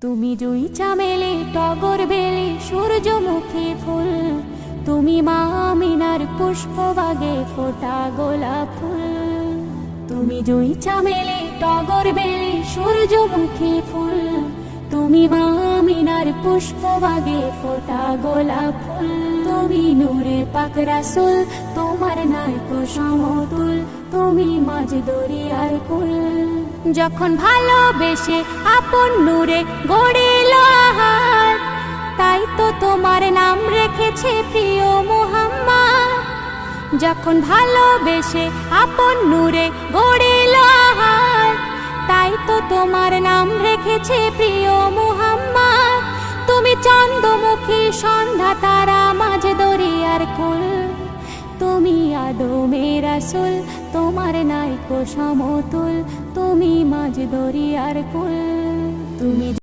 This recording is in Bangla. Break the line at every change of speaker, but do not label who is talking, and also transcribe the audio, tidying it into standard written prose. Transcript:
তুমি জুই চামেলি টগর বেলি সূর্যমুখী ফুল, তুমি মা আমিনার পুষ্পবাগে ফোটা গোলাপ ফুল। তুমি জুই চামেলি টগর বেলি সূর্যমুখী ফুল, তুমি মা আমিনার পুষ্পবাগে ফোটা গোলাপ ফুল। তুমি নূরে পাক রাসূল, তোমার নাইকো সমতুল, তুমি মাঝ দরিয়ার কুল। যখন ভালোবেসে আপন নূরে গড়িল আহার, তাই তো তোমার নাম রেখেছে প্রিয় মুহাম্মদ। যখন ভালোবেসে আপন নূরে গড়িল আহার, তাই তো তোমার নাম রেখেছে প্রিয় মুহাম্মদ। তুমি চন্দ্রমুখী সন্ধ্যা তারা মাঝ দরিয়ার কুল, তুমি আদমের রাসূল, তোমার নাইকো সমতুল, তুমি মাঝ দরিয়ার কুল। তুমি